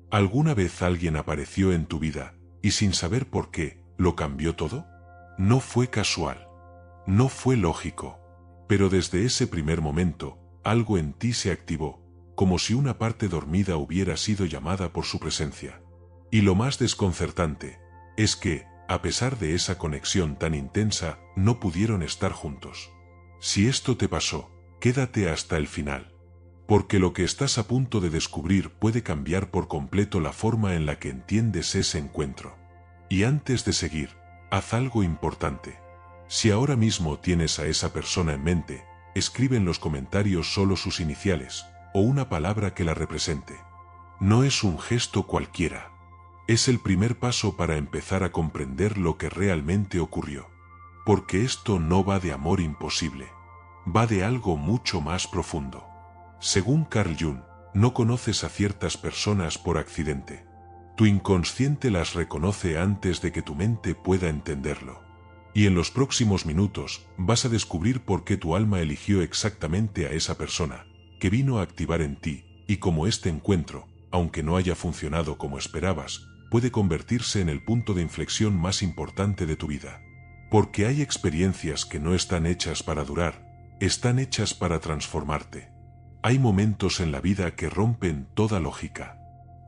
¿Alguna vez alguien apareció en tu vida y sin saber por qué, lo cambió todo? No fue casual. No fue lógico. Pero desde ese primer momento, algo en ti se activó, como si una parte dormida hubiera sido llamada por su presencia. Y lo más desconcertante es que, a pesar de esa conexión tan intensa, no pudieron estar juntos. Si esto te pasó, quédate hasta el final. Porque lo que estás a punto de descubrir puede cambiar por completo la forma en la que entiendes ese encuentro. Y antes de seguir, haz algo importante. Si ahora mismo tienes a esa persona en mente, escribe en los comentarios solo sus iniciales, o una palabra que la represente. No es un gesto cualquiera. Es el primer paso para empezar a comprender lo que realmente ocurrió. Porque esto no va de amor imposible. Va de algo mucho más profundo. Según Carl Jung, no conoces a ciertas personas por accidente. Tu inconsciente las reconoce antes de que tu mente pueda entenderlo. Y en los próximos minutos vas a descubrir por qué tu alma eligió exactamente a esa persona, que vino a activar en ti, y cómo este encuentro, aunque no haya funcionado como esperabas, puede convertirse en el punto de inflexión más importante de tu vida. Porque hay experiencias que no están hechas para durar, están hechas para transformarte. Hay momentos en la vida que rompen toda lógica.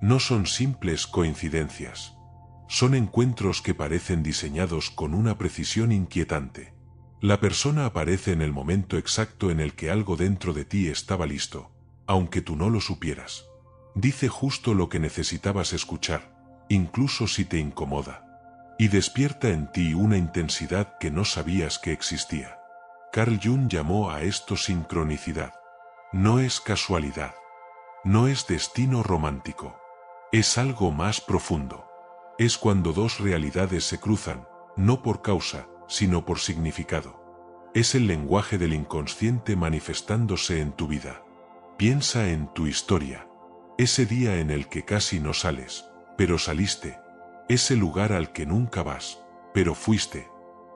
No son simples coincidencias. Son encuentros que parecen diseñados con una precisión inquietante. La persona aparece en el momento exacto en el que algo dentro de ti estaba listo, aunque tú no lo supieras. Dice justo lo que necesitabas escuchar, incluso si te incomoda. Y despierta en ti una intensidad que no sabías que existía. Carl Jung llamó a esto sincronicidad. No es casualidad. No es destino romántico. Es algo más profundo. Es cuando dos realidades se cruzan, no por causa, sino por significado. Es el lenguaje del inconsciente manifestándose en tu vida. Piensa en tu historia. Ese día en el que casi no sales, pero saliste. Ese lugar al que nunca vas, pero fuiste.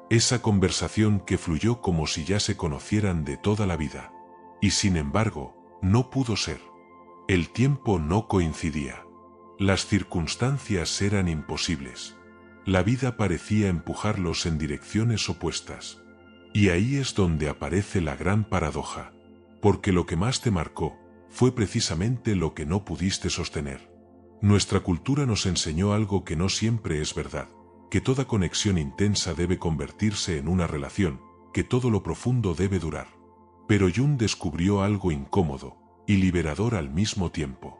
Esa conversación que fluyó como si ya se conocieran de toda la vida. Y sin embargo, no pudo ser. El tiempo no coincidía. Las circunstancias eran imposibles. La vida parecía empujarlos en direcciones opuestas. Y ahí es donde aparece la gran paradoja. Porque lo que más te marcó fue precisamente lo que no pudiste sostener. Nuestra cultura nos enseñó algo que no siempre es verdad, que toda conexión intensa debe convertirse en una relación, que todo lo profundo debe durar. Pero Jung descubrió algo incómodo y liberador al mismo tiempo.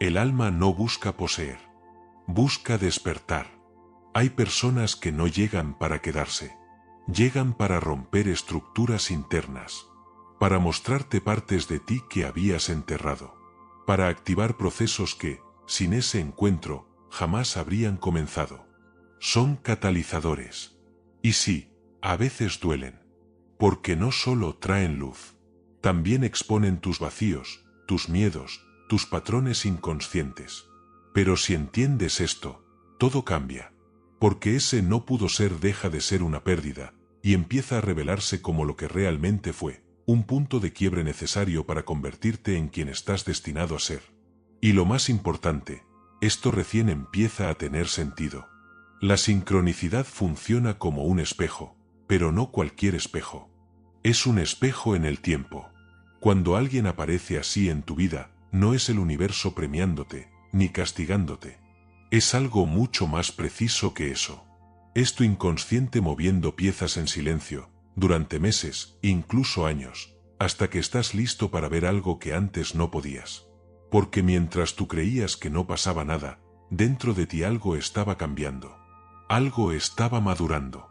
El alma no busca poseer, busca despertar. Hay personas que no llegan para quedarse, llegan para romper estructuras internas, para mostrarte partes de ti que habías enterrado, para activar procesos que, sin ese encuentro, jamás habrían comenzado. Son catalizadores. Y sí, a veces duelen, porque no solo traen luz, también exponen tus vacíos, tus miedos, tus patrones inconscientes. Pero si entiendes esto, todo cambia, porque ese no pudo ser deja de ser una pérdida, y empieza a revelarse como lo que realmente fue, un punto de quiebre necesario para convertirte en quien estás destinado a ser. Y lo más importante, esto recién empieza a tener sentido. La sincronicidad funciona como un espejo, pero no cualquier espejo. Es un espejo en el tiempo. Cuando alguien aparece así en tu vida, no es el universo premiándote, ni castigándote. Es algo mucho más preciso que eso. Es tu inconsciente moviendo piezas en silencio, durante meses, incluso años, hasta que estás listo para ver algo que antes no podías. Porque mientras tú creías que no pasaba nada, dentro de ti algo estaba cambiando. Algo estaba madurando.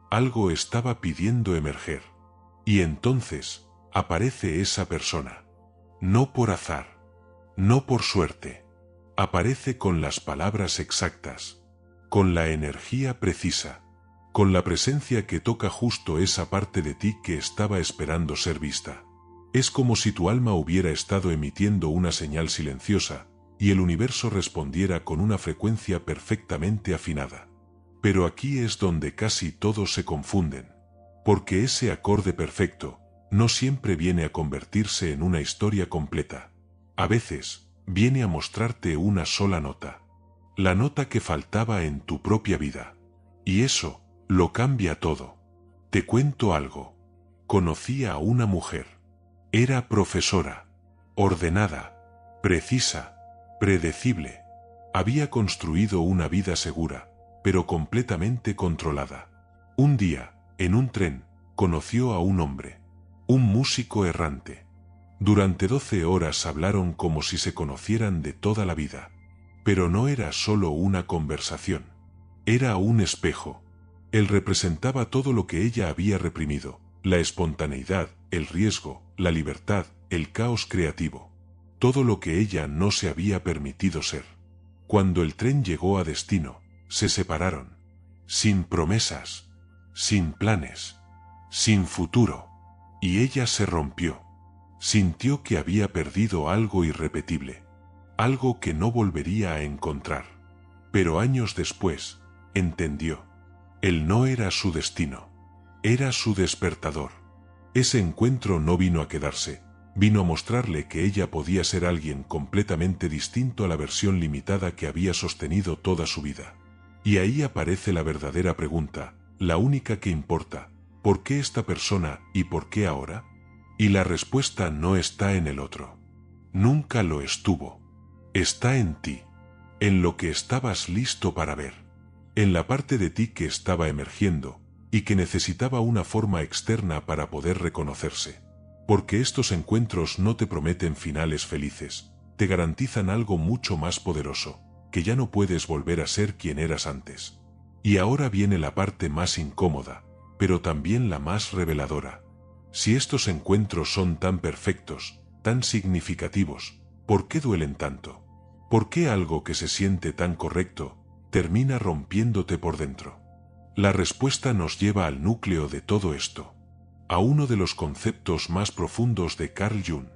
Algo estaba pidiendo emerger. Y entonces, aparece esa persona. No por azar. No por suerte. Aparece con las palabras exactas, con la energía precisa, con la presencia que toca justo esa parte de ti que estaba esperando ser vista. Es como si tu alma hubiera estado emitiendo una señal silenciosa, y el universo respondiera con una frecuencia perfectamente afinada. Pero aquí es donde casi todos se confunden, porque ese acorde perfecto no siempre viene a convertirse en una historia completa. A veces, viene a mostrarte una sola nota. La nota que faltaba en tu propia vida. Y eso lo cambia todo. Te cuento algo. Conocí a una mujer. Era profesora, ordenada, precisa, predecible. Había construido una vida segura, pero completamente controlada. Un día, en un tren, conoció a un hombre, un músico errante. Durante 12 horas hablaron como si se conocieran de toda la vida. Pero no era solo una conversación. Era un espejo. Él representaba todo lo que ella había reprimido: la espontaneidad, el riesgo, la libertad, el caos creativo. Todo lo que ella no se había permitido ser. Cuando el tren llegó a destino, se separaron. Sin promesas, sin planes, sin futuro. Y ella se rompió. Sintió que había perdido algo irrepetible. Algo que no volvería a encontrar. Pero años después, entendió. Él no era su destino. Era su despertador. Ese encuentro no vino a quedarse. Vino a mostrarle que ella podía ser alguien completamente distinto a la versión limitada que había sostenido toda su vida. Y ahí aparece la verdadera pregunta, la única que importa: ¿por qué esta persona y por qué ahora? Y la respuesta no está en el otro. Nunca lo estuvo. Está en ti, en lo que estabas listo para ver, en la parte de ti que estaba emergiendo y que necesitaba una forma externa para poder reconocerse. Porque estos encuentros no te prometen finales felices, te garantizan algo mucho más poderoso, que ya no puedes volver a ser quien eras antes. Y ahora viene la parte más incómoda, pero también la más reveladora. Si estos encuentros son tan perfectos, tan significativos, ¿por qué duelen tanto? ¿Por qué algo que se siente tan correcto termina rompiéndote por dentro? La respuesta nos lleva al núcleo de todo esto, a uno de los conceptos más profundos de Carl Jung: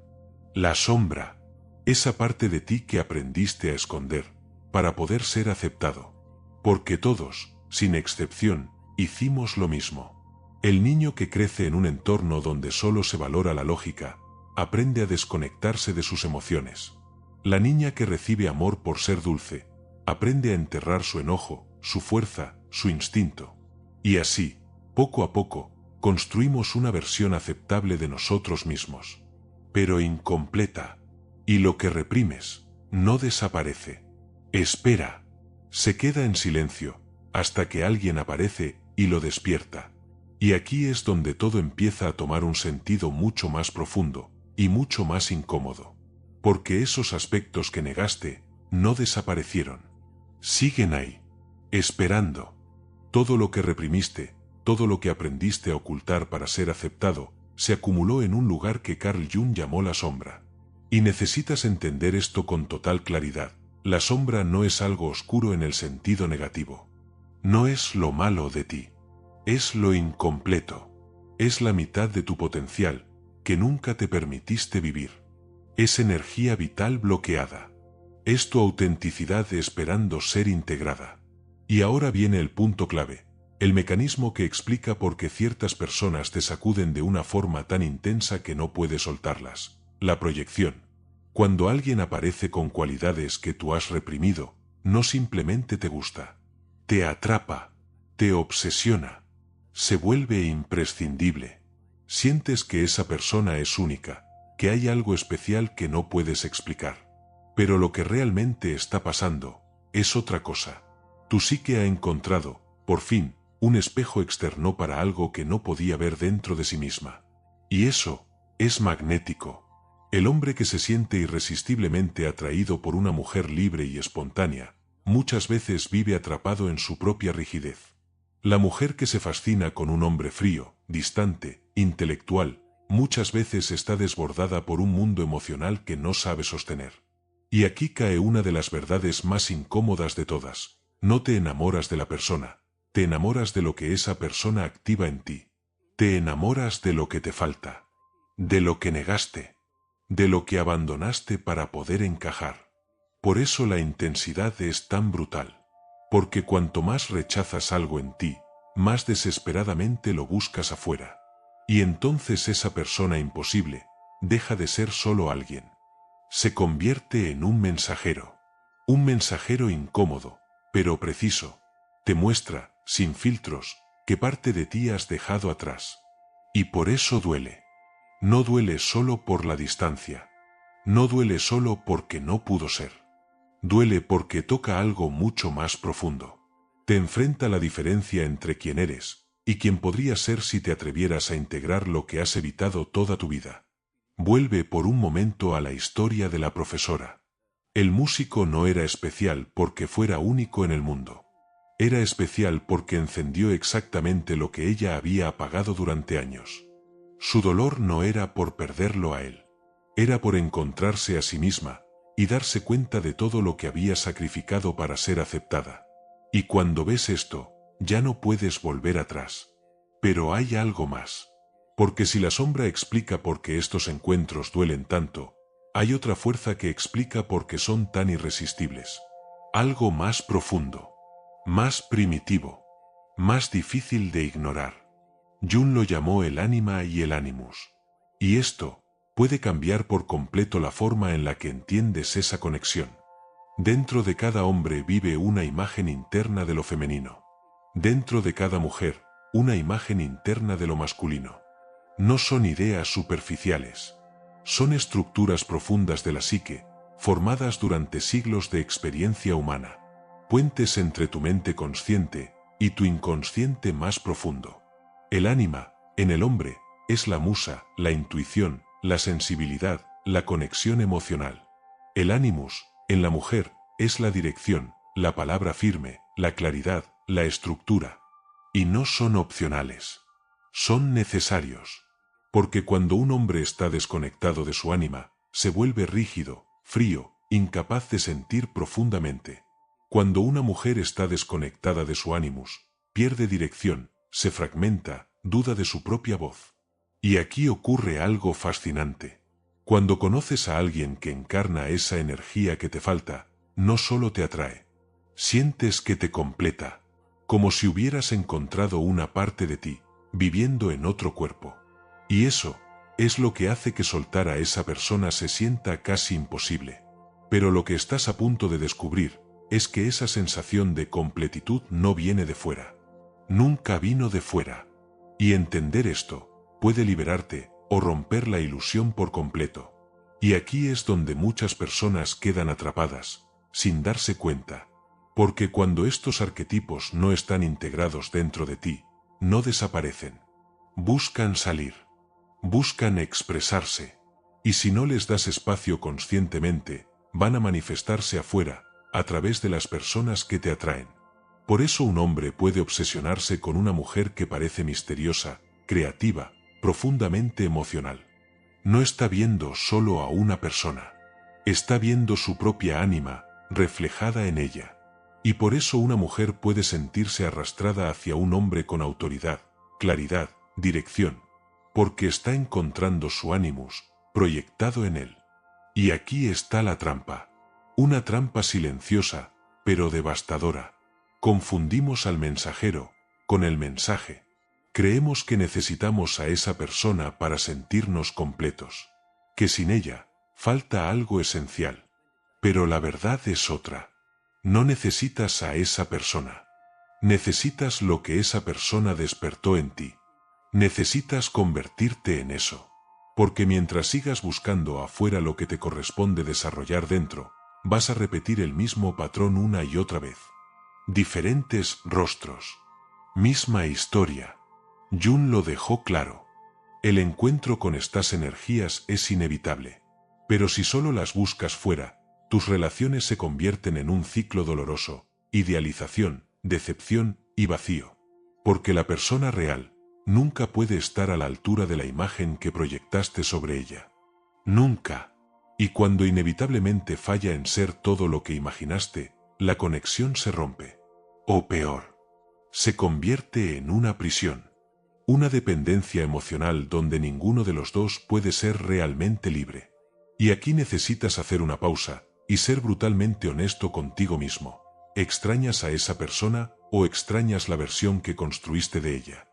la sombra, esa parte de ti que aprendiste a esconder para poder ser aceptado. Porque todos, sin excepción, hicimos lo mismo. El niño que crece en un entorno donde solo se valora la lógica, aprende a desconectarse de sus emociones. La niña que recibe amor por ser dulce, aprende a enterrar su enojo, su fuerza, su instinto. Y así, poco a poco, construimos una versión aceptable de nosotros mismos. Pero incompleta. Y lo que reprimes no desaparece. Espera. Se queda en silencio, hasta que alguien aparece y lo despierta. Y aquí es donde todo empieza a tomar un sentido mucho más profundo y mucho más incómodo. Porque esos aspectos que negaste no desaparecieron. Siguen ahí, esperando. Todo lo que reprimiste, todo lo que aprendiste a ocultar para ser aceptado, se acumuló en un lugar que Carl Jung llamó la sombra. Y necesitas entender esto con total claridad. La sombra no es algo oscuro en el sentido negativo. No es lo malo de ti. Es lo incompleto. Es la mitad de tu potencial que nunca te permitiste vivir. Es energía vital bloqueada. Es tu autenticidad esperando ser integrada. Y ahora viene el punto clave, el mecanismo que explica por qué ciertas personas te sacuden de una forma tan intensa que no puedes soltarlas: la proyección. Cuando alguien aparece con cualidades que tú has reprimido, no simplemente te gusta, te atrapa, te obsesiona, se vuelve imprescindible. Sientes que esa persona es única, que hay algo especial que no puedes explicar. Pero lo que realmente está pasando es otra cosa. Tu psique ha encontrado, por fin, un espejo externo para algo que no podía ver dentro de sí misma. Y eso es magnético. El hombre que se siente irresistiblemente atraído por una mujer libre y espontánea, muchas veces vive atrapado en su propia rigidez. La mujer que se fascina con un hombre frío, distante, intelectual, muchas veces está desbordada por un mundo emocional que no sabe sostener. Y aquí cae una de las verdades más incómodas de todas: no te enamoras de la persona, te enamoras de lo que esa persona activa en ti. Te enamoras de lo que te falta, de lo que negaste, de lo que abandonaste para poder encajar. Por eso la intensidad es tan brutal. Porque cuanto más rechazas algo en ti, más desesperadamente lo buscas afuera. Y entonces esa persona imposible deja de ser solo alguien. Se convierte en un mensajero incómodo, pero preciso. Te muestra, sin filtros, qué parte de ti has dejado atrás. Y por eso duele. No duele solo por la distancia. No duele solo porque no pudo ser. Duele porque toca algo mucho más profundo. Te enfrenta la diferencia entre quién eres y quién podrías ser si te atrevieras a integrar lo que has evitado toda tu vida. Vuelve por un momento a la historia de la profesora. El músico no era especial porque fuera único en el mundo. Era especial porque encendió exactamente lo que ella había apagado durante años. Su dolor no era por perderlo a él. Era por encontrarse a sí misma y darse cuenta de todo lo que había sacrificado para ser aceptada. Y cuando ves esto, ya no puedes volver atrás. Pero hay algo más. Porque si la sombra explica por qué estos encuentros duelen tanto, hay otra fuerza que explica por qué son tan irresistibles. Algo más profundo, más primitivo, más difícil de ignorar. Jung lo llamó el ánima y el animus. Y esto puede cambiar por completo la forma en la que entiendes esa conexión. Dentro de cada hombre vive una imagen interna de lo femenino. Dentro de cada mujer, una imagen interna de lo masculino. No son ideas superficiales. Son estructuras profundas de la psique, formadas durante siglos de experiencia humana. Puentes entre tu mente consciente y tu inconsciente más profundo. El ánima, en el hombre, es la musa, la intuición, la sensibilidad, la conexión emocional. El animus, en la mujer, es la dirección, la palabra firme, la claridad, la estructura. Y no son opcionales. Son necesarios. Porque cuando un hombre está desconectado de su ánima, se vuelve rígido, frío, incapaz de sentir profundamente. Cuando una mujer está desconectada de su animus, pierde dirección, se fragmenta, duda de su propia voz. Y aquí ocurre algo fascinante. Cuando conoces a alguien que encarna esa energía que te falta, no solo te atrae. Sientes que te completa, como si hubieras encontrado una parte de ti, viviendo en otro cuerpo. Y eso es lo que hace que soltar a esa persona se sienta casi imposible. Pero lo que estás a punto de descubrir es que esa sensación de completitud no viene de fuera. Nunca vino de fuera. Y entender esto puede liberarte o romper la ilusión por completo. Y aquí es donde muchas personas quedan atrapadas, sin darse cuenta. Porque cuando estos arquetipos no están integrados dentro de ti, no desaparecen. Buscan salir. Buscan expresarse. Y si no les das espacio conscientemente, van a manifestarse afuera, a través de las personas que te atraen. Por eso un hombre puede obsesionarse con una mujer que parece misteriosa, creativa, profundamente emocional. No está viendo solo a una persona. Está viendo su propia ánima, reflejada en ella. Y por eso una mujer puede sentirse arrastrada hacia un hombre con autoridad, claridad, dirección, porque está encontrando su animus, proyectado en él. Y aquí está la trampa. Una trampa silenciosa, pero devastadora. Confundimos al mensajero con el mensaje. Creemos que necesitamos a esa persona para sentirnos completos, que sin ella falta algo esencial. Pero la verdad es otra. No necesitas a esa persona. Necesitas lo que esa persona despertó en ti. Necesitas convertirte en eso. Porque mientras sigas buscando afuera lo que te corresponde desarrollar dentro, vas a repetir el mismo patrón una y otra vez. Diferentes rostros. Misma historia. Jung lo dejó claro. El encuentro con estas energías es inevitable. Pero si solo las buscas fuera, tus relaciones se convierten en un ciclo doloroso, idealización, decepción y vacío. Porque la persona real nunca puede estar a la altura de la imagen que proyectaste sobre ella. Nunca. Y cuando inevitablemente falla en ser todo lo que imaginaste, la conexión se rompe. O peor, se convierte en una prisión. Una dependencia emocional donde ninguno de los dos puede ser realmente libre. Y aquí necesitas hacer una pausa y ser brutalmente honesto contigo mismo. ¿Extrañas a esa persona o extrañas la versión que construiste de ella?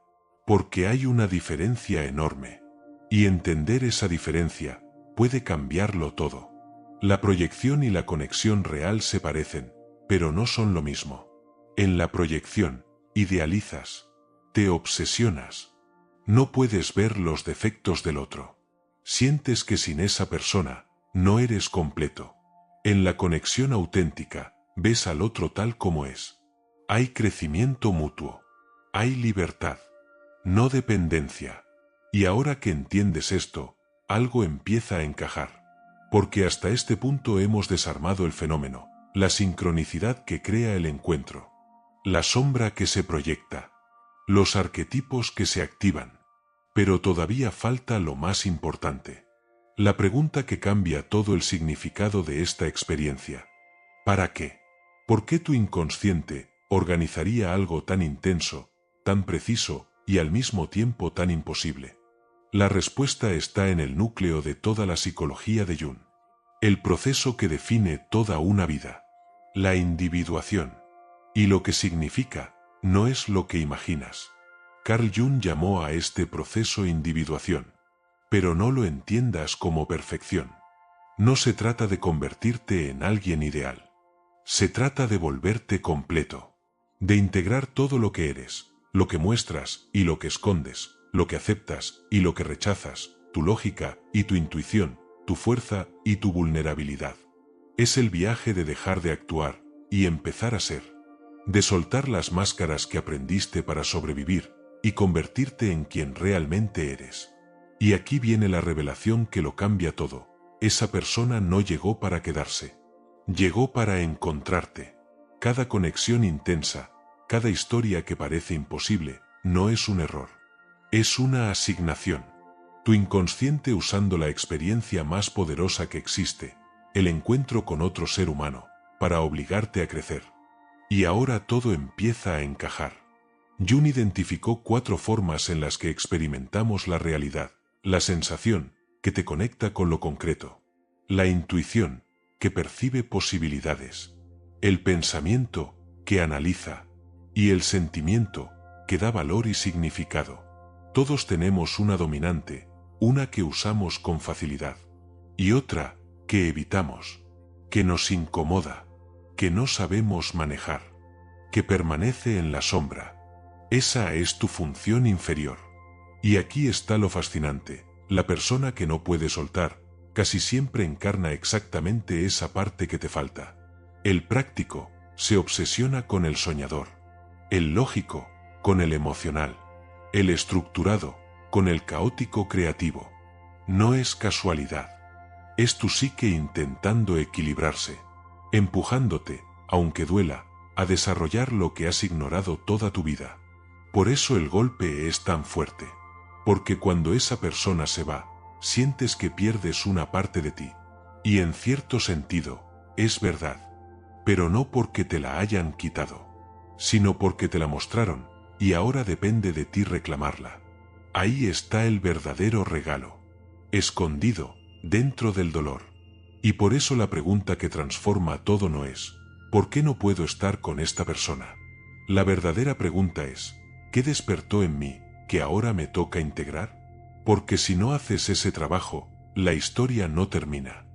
Porque hay una diferencia enorme. Y entender esa diferencia puede cambiarlo todo. La proyección y la conexión real se parecen, pero no son lo mismo. En la proyección, idealizas, te obsesionas. No puedes ver los defectos del otro. Sientes que sin esa persona, no eres completo. En la conexión auténtica, ves al otro tal como es. Hay crecimiento mutuo. Hay libertad. No dependencia. Y ahora que entiendes esto, algo empieza a encajar. Porque hasta este punto hemos desarmado el fenómeno, la sincronicidad que crea el encuentro, la sombra que se proyecta, los arquetipos que se activan. Pero todavía falta lo más importante. La pregunta que cambia todo el significado de esta experiencia. ¿Para qué? ¿Por qué tu inconsciente organizaría algo tan intenso, tan preciso y al mismo tiempo tan imposible? La respuesta está en el núcleo de toda la psicología de Jung. El proceso que define toda una vida. La individuación. Y lo que significa, no es lo que imaginas. Carl Jung llamó a este proceso individuación. Pero no lo entiendas como perfección. No se trata de convertirte en alguien ideal. Se trata de volverte completo. De integrar todo lo que eres, lo que muestras y lo que escondes, lo que aceptas y lo que rechazas, tu lógica y tu intuición, tu fuerza y tu vulnerabilidad. Es el viaje de dejar de actuar y empezar a ser. De soltar las máscaras que aprendiste para sobrevivir y convertirte en quien realmente eres. Y aquí viene la revelación que lo cambia todo. Esa persona no llegó para quedarse. Llegó para encontrarte. Cada conexión intensa, cada historia que parece imposible, no es un error. Es una asignación. Tu inconsciente usando la experiencia más poderosa que existe, el encuentro con otro ser humano, para obligarte a crecer. Y ahora todo empieza a encajar. Jung identificó 4 formas en las que experimentamos la realidad. La sensación, que te conecta con lo concreto. La intuición, que percibe posibilidades. El pensamiento, que analiza. Y el sentimiento, que da valor y significado. Todos tenemos una dominante, una que usamos con facilidad. Y otra, que evitamos. Que nos incomoda. Que no sabemos manejar. Que permanece en la sombra. Esa es tu función inferior. Y aquí está lo fascinante, la persona que no puede soltar, casi siempre encarna exactamente esa parte que te falta. El práctico se obsesiona con el soñador, el lógico con el emocional, el estructurado con el caótico creativo. No es casualidad, es tu psique intentando equilibrarse, empujándote, aunque duela, a desarrollar lo que has ignorado toda tu vida. Por eso el golpe es tan fuerte. Porque cuando esa persona se va, sientes que pierdes una parte de ti. Y en cierto sentido, es verdad. Pero no porque te la hayan quitado, sino porque te la mostraron, y ahora depende de ti reclamarla. Ahí está el verdadero regalo, escondido, dentro del dolor. Y por eso la pregunta que transforma todo no es, ¿por qué no puedo estar con esta persona? La verdadera pregunta es, ¿qué despertó en mí que ahora me toca integrar? Porque si no haces ese trabajo, la historia no termina.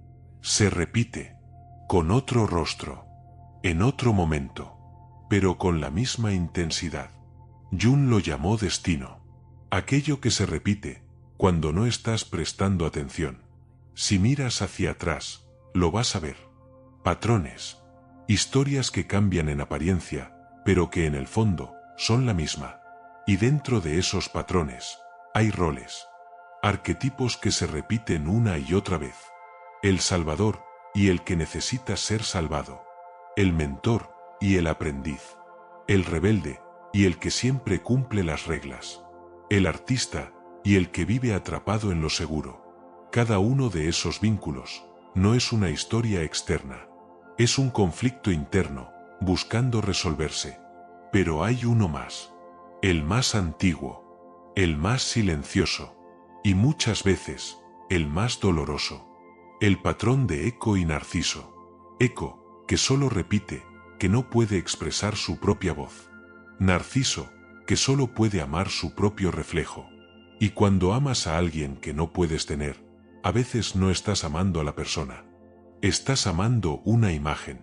Se repite, con otro rostro, en otro momento, pero con la misma intensidad. Jung lo llamó destino. Aquello que se repite, cuando no estás prestando atención. Si miras hacia atrás, lo vas a ver. Patrones, historias que cambian en apariencia, pero que en el fondo son la misma. Y dentro de esos patrones, hay roles, arquetipos que se repiten una y otra vez. El salvador y el que necesita ser salvado. El mentor y el aprendiz. El rebelde y el que siempre cumple las reglas. El artista y el que vive atrapado en lo seguro. Cada uno de esos vínculos no es una historia externa. Es un conflicto interno, buscando resolverse. Pero hay uno más. El más antiguo, el más silencioso, y muchas veces, el más doloroso. El patrón de Eco y Narciso. Eco, que solo repite, que no puede expresar su propia voz. Narciso, que solo puede amar su propio reflejo. Y cuando amas a alguien que no puedes tener, a veces no estás amando a la persona. Estás amando una imagen,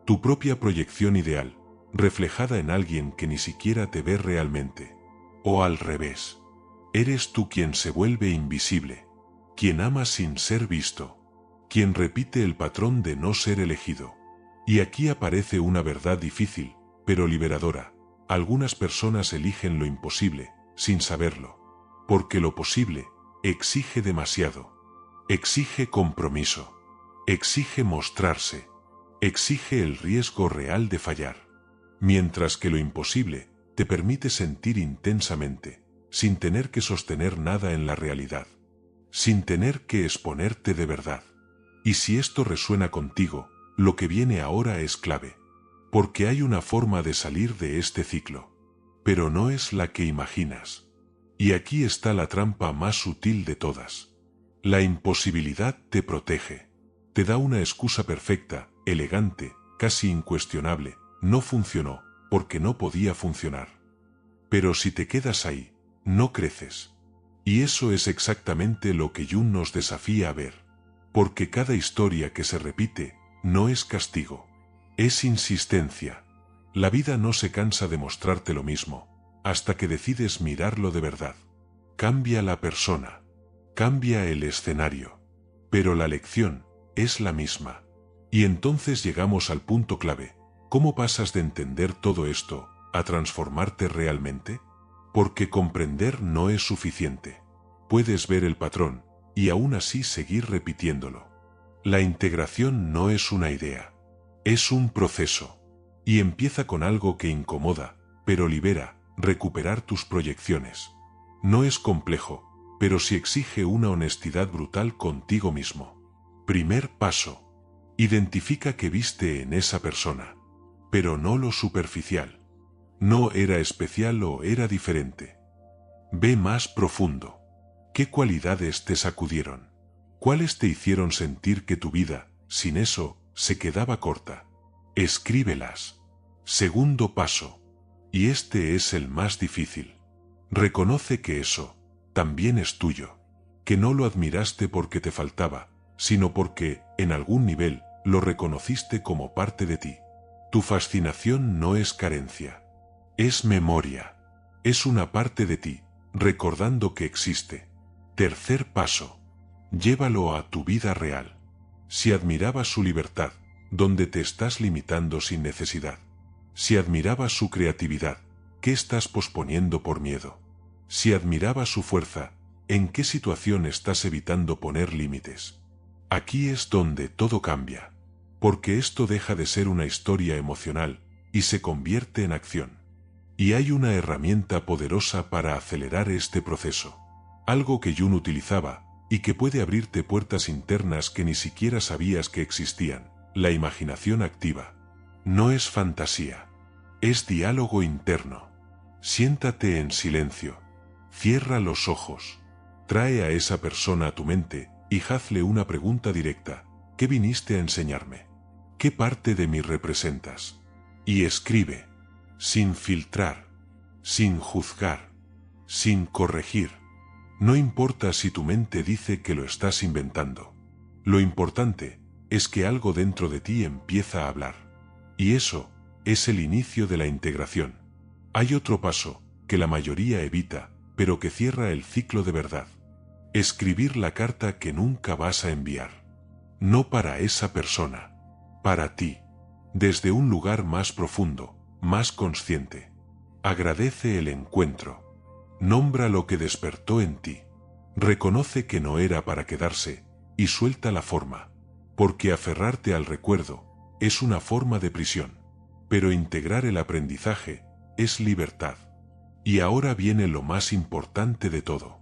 tu propia proyección ideal, reflejada en alguien que ni siquiera te ve realmente. O al revés, eres tú quien se vuelve invisible, quien ama sin ser visto, quien repite el patrón de no ser elegido. Y aquí aparece una verdad difícil, pero liberadora. Algunas personas eligen lo imposible, sin saberlo, porque lo posible exige demasiado. Exige compromiso, exige mostrarse, exige el riesgo real de fallar. Mientras que lo imposible te permite sentir intensamente, sin tener que sostener nada en la realidad, sin tener que exponerte de verdad. Y si esto resuena contigo, lo que viene ahora es clave, porque hay una forma de salir de este ciclo, pero no es la que imaginas. Y aquí está la trampa más sutil de todas. La imposibilidad te protege, te da una excusa perfecta, elegante, casi incuestionable. No funcionó, porque no podía funcionar. Pero si te quedas ahí, no creces. Y eso es exactamente lo que Jung nos desafía a ver, porque cada historia que se repite no es castigo, es insistencia. La vida no se cansa de mostrarte lo mismo, hasta que decides mirarlo de verdad. Cambia la persona, cambia el escenario, pero la lección es la misma. Y entonces llegamos al punto clave. ¿Cómo pasas de entender todo esto a transformarte realmente? Porque comprender no es suficiente. Puedes ver el patrón y aún así seguir repitiéndolo. La integración no es una idea, es un proceso. Y empieza con algo que incomoda, pero libera, recuperar tus proyecciones. No es complejo, pero sí exige una honestidad brutal contigo mismo. Primer paso. Identifica qué viste en esa persona, pero no lo superficial. No era especial o era diferente. Ve más profundo. ¿Qué cualidades te sacudieron? ¿Cuáles te hicieron sentir que tu vida, sin eso, se quedaba corta? Escríbelas. Segundo paso. Y este es el más difícil. Reconoce que eso también es tuyo, que no lo admiraste porque te faltaba, sino porque, en algún nivel, lo reconociste como parte de ti. Tu fascinación no es carencia, es memoria, es una parte de ti, recordando que existe. Tercer paso. Llévalo a tu vida real. Si admirabas su libertad, ¿dónde te estás limitando sin necesidad? Si admirabas su creatividad, ¿qué estás posponiendo por miedo? Si admirabas su fuerza, ¿en qué situación estás evitando poner límites? Aquí es donde todo cambia, porque esto deja de ser una historia emocional y se convierte en acción. Y hay una herramienta poderosa para acelerar este proceso, algo que Jung utilizaba y que puede abrirte puertas internas que ni siquiera sabías que existían: la imaginación activa. No es fantasía, es diálogo interno. Siéntate en silencio, cierra los ojos, trae a esa persona a tu mente y hazle una pregunta directa: ¿qué viniste a enseñarme? ¿Qué parte de mí representas? Y escribe, sin filtrar, sin juzgar, sin corregir. No importa si tu mente dice que lo estás inventando. Lo importante es que algo dentro de ti empieza a hablar. Y eso es el inicio de la integración. Hay otro paso que la mayoría evita, pero que cierra el ciclo de verdad. Escribir la carta que nunca vas a enviar. No para esa persona, para ti, desde un lugar más profundo, más consciente. Agradece el encuentro. Nombra lo que despertó en ti. Reconoce que no era para quedarse y suelta la forma, porque aferrarte al recuerdo es una forma de prisión, pero integrar el aprendizaje es libertad. Y ahora viene lo más importante de todo.